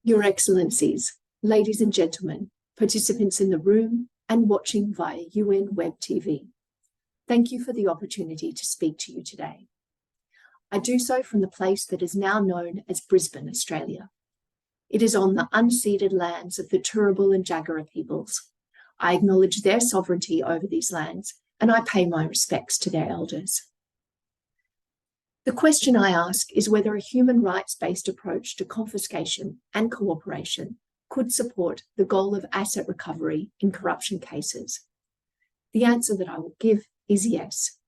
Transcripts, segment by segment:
Your Excellencies, ladies and gentlemen, participants in the room and watching via UN Web TV, thank you for the opportunity to speak to you today. I do so from the place that is now known as Brisbane, Australia. It is on the unceded lands of the Turrbal and Jagera peoples. I acknowledge their sovereignty over these lands, and I pay my respects to their elders. The question I ask is whether a human rights-based approach to confiscation and cooperation could support the goal of asset recovery in corruption cases. The answer that I will give is yes.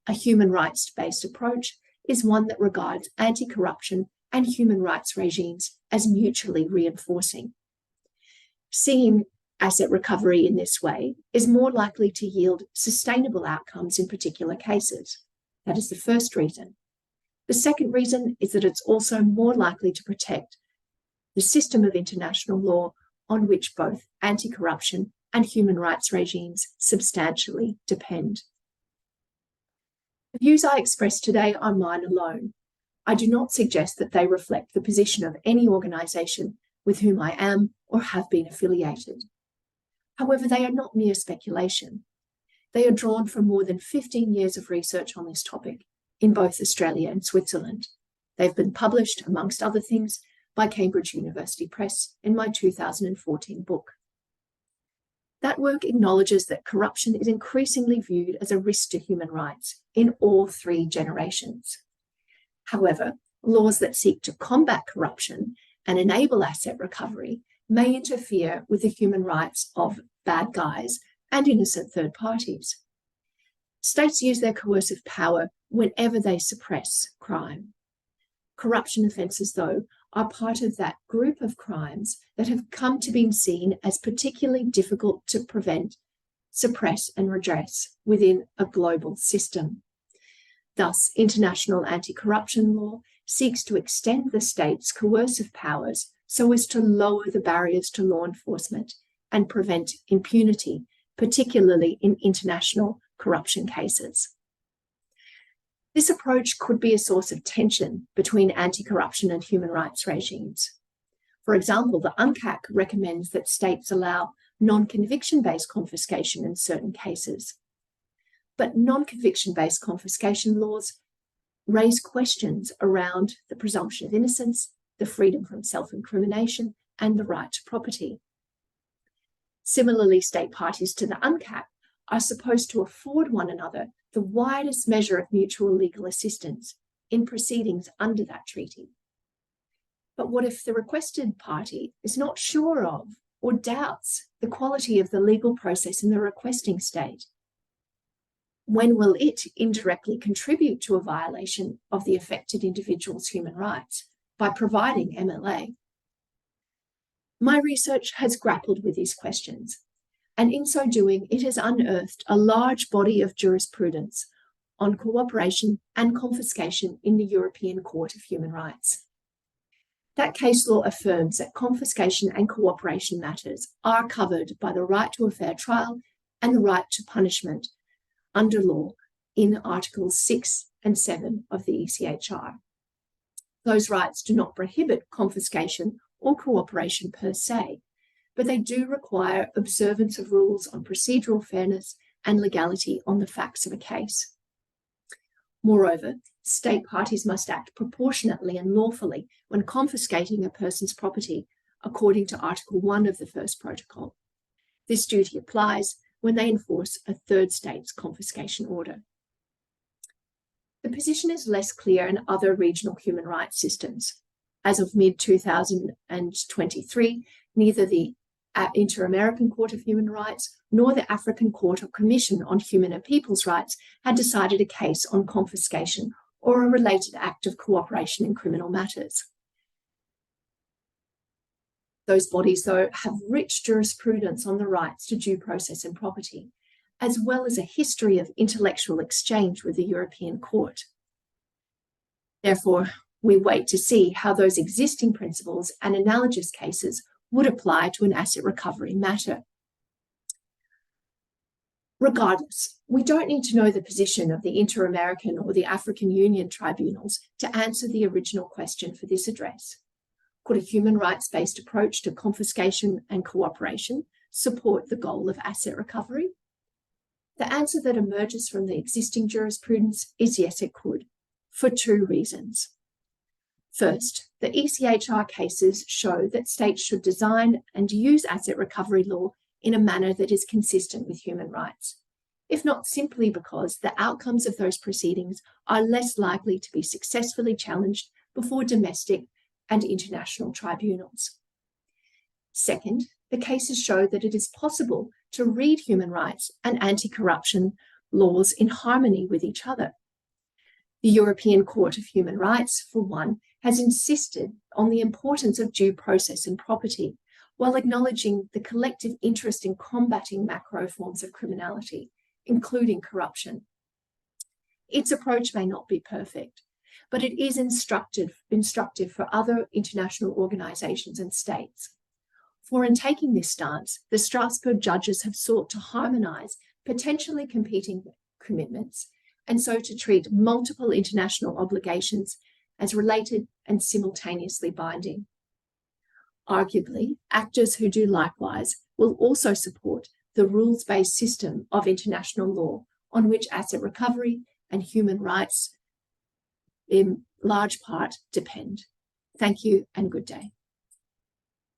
A human rights-based approach is one that regards anti-corruption and human rights regimes as mutually reinforcing. Seeing asset recovery in this way is more likely to yield sustainable outcomes in particular cases. That is the first reason. The second reason is that it's also more likely to protect the system of international law on which both anti-corruption and human rights regimes substantially depend. The views I express today are mine alone. I do not suggest that they reflect the position of any organisation with whom I am or have been affiliated. However, they are not mere speculation. They are drawn from more than 15 years of research on this topic in both Australia and Switzerland. They've been published, amongst other things, by Cambridge University Press in my 2014 book. That work acknowledges that corruption is increasingly viewed as a risk to human rights in all three generations. However, laws that seek to combat corruption and enable asset recovery may interfere with the human rights of bad guys and innocent third parties. States use their coercive power whenever they suppress crime. Corruption offences, though, are part of that group of crimes that have come to be seen as particularly difficult to prevent, suppress, and redress within a global system. Thus, international anti-corruption law seeks to extend the state's coercive powers so as to lower the barriers to law enforcement and prevent impunity, particularly in international corruption cases. This approach could be a source of tension between anti-corruption and human rights regimes. For example, the UNCAC recommends that states allow non-conviction-based confiscation in certain cases. But non-conviction-based confiscation laws raise questions around the presumption of innocence, the freedom from self-incrimination, and the right to property. Similarly, state parties to the UNCAC are supposed to afford one another the widest measure of mutual legal assistance in proceedings under that treaty. But what if the requested party is not sure of or doubts the quality of the legal process in the requesting state? When will it indirectly contribute to a violation of the affected individual's human rights by providing MLA? My research has grappled with these questions, and in so doing, it has unearthed a large body of jurisprudence on cooperation and confiscation in the European Court of Human Rights. That case law affirms that confiscation and cooperation matters are covered by the right to a fair trial and the right to punishment under law in Articles 6 and 7 of the OHCHR. Those rights do not prohibit confiscation or cooperation per se, but they do require observance of rules on procedural fairness and legality on the facts of a case. Moreover, state parties must act proportionately and lawfully when confiscating a person's property, according to Article 1 of the First Protocol. This duty applies when they enforce a third state's confiscation order. The position is less clear in other regional human rights systems. As of mid-2023, neither the Inter-American Court of Human Rights nor the African Court or Commission on Human and People's Rights had decided a case on confiscation or a related act of cooperation in criminal matters. Those bodies, though, have rich jurisprudence on the rights to due process and property, as well as a history of intellectual exchange with the European Court. Therefore, we wait to see how those existing principles and analogous cases would apply to an asset recovery matter. Regardless, we don't need to know the position of the Inter-American or the African Union tribunals to answer the original question for this address. Could a human rights-based approach to confiscation and cooperation support the goal of asset recovery? The answer that emerges from the existing jurisprudence is yes, it could, for two reasons. First, the ECHR cases show that states should design and use asset recovery law in a manner that is consistent with human rights, if not simply because the outcomes of those proceedings are less likely to be successfully challenged before domestic and international tribunals. Second, the cases show that it is possible to read human rights and anti-corruption laws in harmony with each other. The European Court of Human Rights, for one, has insisted on the importance of due process and property, while acknowledging the collective interest in combating macro forms of criminality, including corruption. Its approach may not be perfect, but it is instructive for other international organisations and states. For in taking this stance, the Strasbourg judges have sought to harmonise potentially competing commitments, and so to treat multiple international obligations as related and simultaneously binding. Arguably, actors who do likewise will also support the rules-based system of international law on which asset recovery and human rights in large part depend. Thank you and good day.